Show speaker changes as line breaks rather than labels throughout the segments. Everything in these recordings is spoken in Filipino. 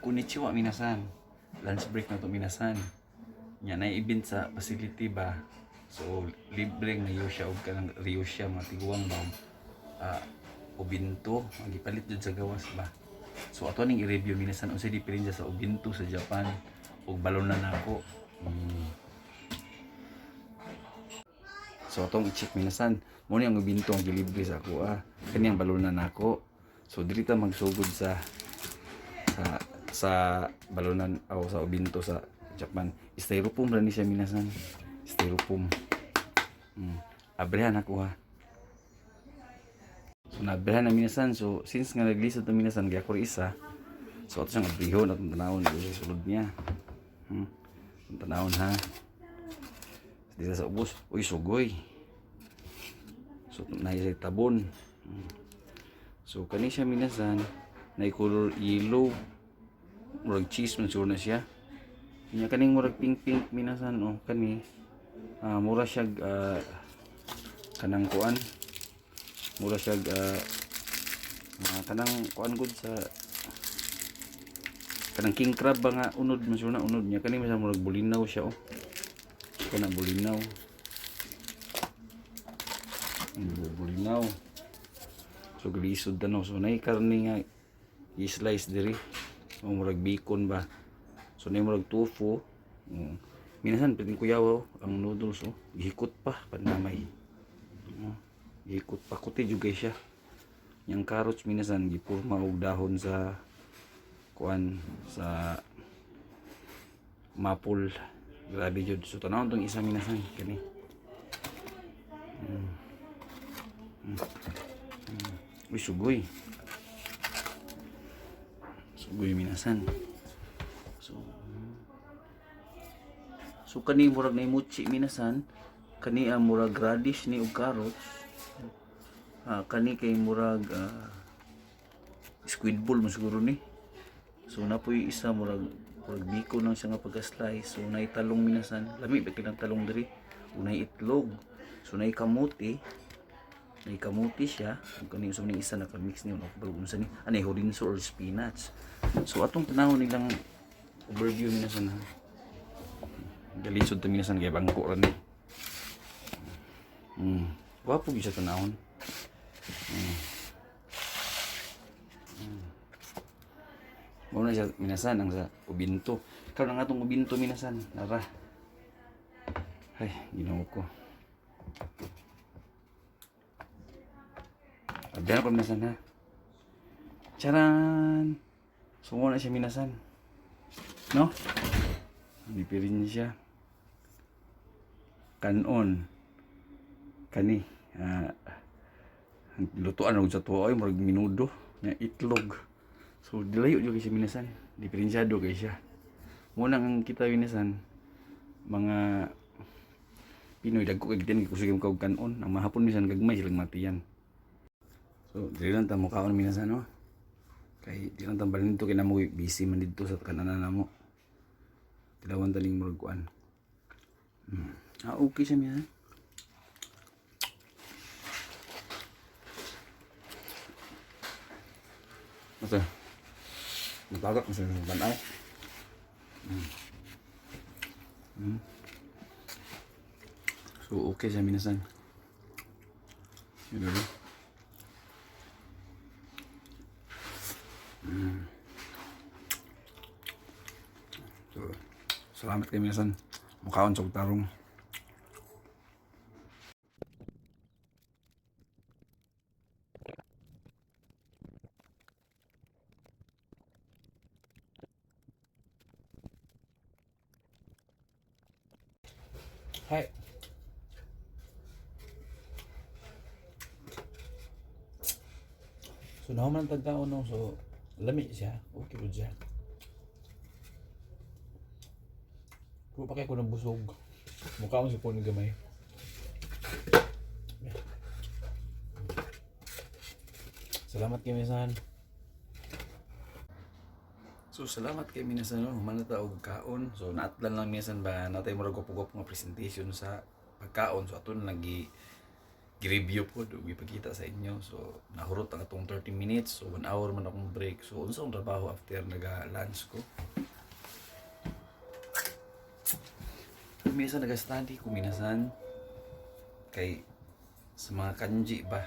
Konnichiwa minasan. Lunch break na to minasan. Nya na event sa facility ba. So libre nga yosya og kanang ryosya mga tiguang ba. Ubinto, magipalit jud sa gawas ba. So ato ning i-review minasan unsay diferensya sa ubinto sa Japan ug balon na nako. So atong i-check minasan. Mo ni ang ubinto ang gilibre sa ako Kani ang balon na nako. So dili ta magsugod sa balonan o sa ubinto sa Japan. Styrofoam ra ni siya minasan. Styrofoam. Abrehan ako So nabrehan na minasan. So since nga naglisod na minasan kaya ko isa. So ato siyang abrihon at tanawon sa sulod niya. Tanawon ha. Dito sa ubos. Uy sugoy. So naisay tabon. So kani siya minasan. Na color yellow. Murag cheese man siguro na siya. Kanya kaning murag pink minasan kani mura siya kanang kuan. Mura siya kanang kuan gud sa kanang king crab ba nga unod man siguro na unod niya kani man murag bulinaw siya kanang bulinaw. Bulinaw. So glisod tanaw so nay karne nga i-slice diri. Murag bacon ba. So na murag tofu. Minasan piting kuyaw ang noodles gihikot pa panamay. Gihikot pa kuti juga siya. Yang carrots minasan gipurma og dahon sa kuan sa maple. Grabe jud. So tanawon tong isa minasan kani. Uy sugoy. Sugoy minasan. So kani murag na mochi minasan. Kani ang murag radish ni og carrots. Kani kay murag squid ball mo siguro ni. So napoy isa murag biko nang siya nga pagka-slice. So nay talong minasan. Lami ba kilang talong diri? Unay itlog. So nay kamote. Nay kamote siya. Kani usab ni isa naka-mix ni unsa ni? Anay horinso or spinach. So atong tanawon nilang overview minasan ha. Galisod ta minasan kay bangko ra ni. Wapo gyud sa tanawon. Muna siya minasan ang sa ubinto. Karon ang atong ubinto minasan, nara. Ay, Ginoo ko. Abyan ko minasan ha. Charan. So muna siya minasan. No? Dipirin siya. Kanon. Kani. Lutuan og sa tuwa ay murag minudo na itlog. So dilayo jud siya minasan. Diferensyado kay siya. Muna ang kita minasan mga Pinoy dagko kay din kusig kog kanon. Ang mahapon minsan gagmay silang matiyan. So dili lang ta mo kaon minasan no. Kay di lang tambalin dito kay namo busy man dito sa kananan namo. Tilawan taning murag kuan. Okay siya minasan. Masa magagak masa ng banay. So okay siya minasan. Yun ulit. So salamat kay minasan. Mukhaon sa tarong. Hi. So naman tagkaon no, so lami siya, okay po siya. Kung pa kaya ko nabusog, mukha ko si Pony gamay. Salamat kay minasan. So salamat kay minasan no, manata og kaon. So naatlan lang minasan ba natay murag gwapo nga presentation sa pagkaon. So aton lagi gi-review po do gipakita sa inyo. So nahurot ang atong 30 minutes, so 1 hour man akong break. So unsa ang trabaho after naga-lunch ko? Minsan naga-study ko minasan kay sa mga kanji ba.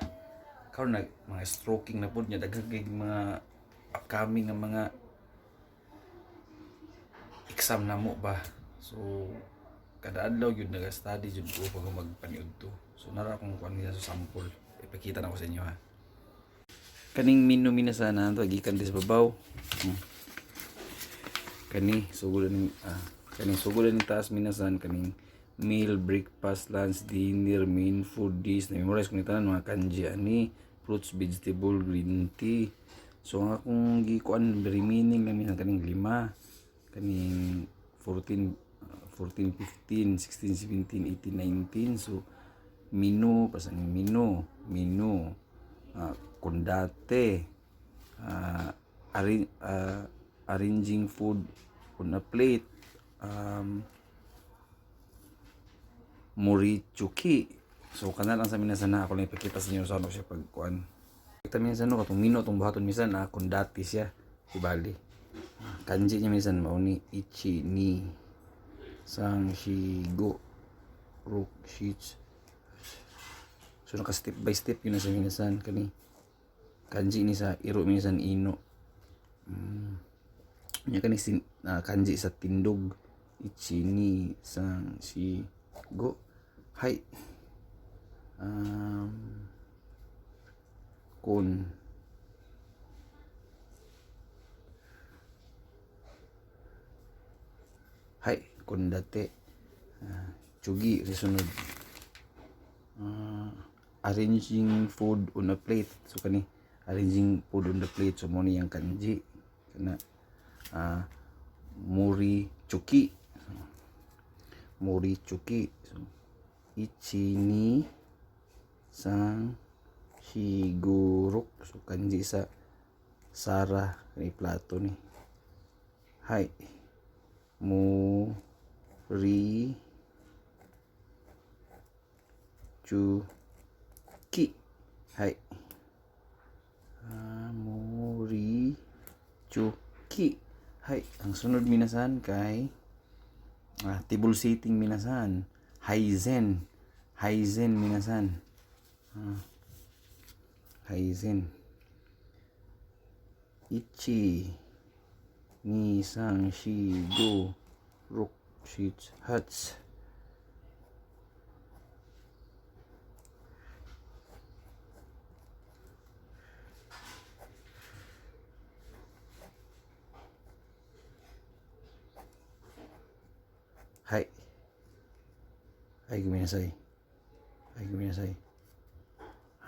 Karon nag mga stroking na pud niya daghang kay mga upcoming nga mga exam na mo ba. So kada adlaw yun naga-study jud ko pag magpaniud to. So nara akong kuan nila sa sample. Ipakita na ko sa inyo ha. Kaning menu minasan na to gikan dis babaw. Kani sugulan ni kaning sugulan ni taas minasan kaning meal, breakfast, lunch, dinner, main food, dish. Na-memorize ko ni tanan mga kanji ani, fruits, vegetable, green tea. So ang akong gikuan remaining lang minsan kaning 5, kaning 14, 14, 15, 16, 17, 18, 19. So menu, pasang menu, kondate, arranging food on a plate, morichuki. So kana lang sa minasan na ako lang ipakita sa inyo sa ano siya pagkuan. Kita minsan no katong mino tong buhaton minsan kondate siya ibali. Kanji niya minsan mao ni ichi ni sang shigo ruk shich. So naka step by step yun na sa minasan kani. Kanji ni sa iro minsan ino. Nya kani kanji sa tindog ichi ni sang shigo. Hai. Kun hai kondate chugi risunod arranging food on a plate. So kani arranging food on the plate so mo ni yang kanji kana morichuki so ichi ni sang higuruk. So kanji sa Sara ni plato ni hai mori chuki hai mori chuki hai. Ang sunod minasan kay table sitting minasan Haizen minasan Haizen ichi ni sang shi go ruk shich hats hai guminasay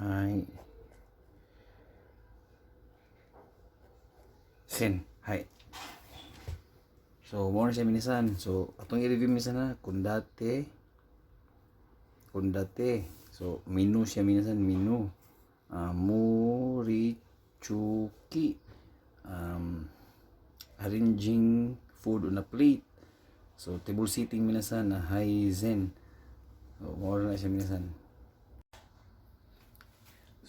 hai sen hai. So mo na siya minasan. So atong i-review minsan na kondate. So menu siya minasan menu morichuki arranging food on a plate. So table sitting minasan na Haizen. So mo na siya minasan.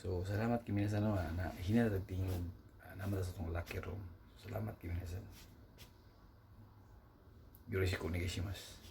So salamat kay minasan na hinatag tingog naman sa itong locker room. Salamat kay minasan. Yoroshiku onegai shimasu.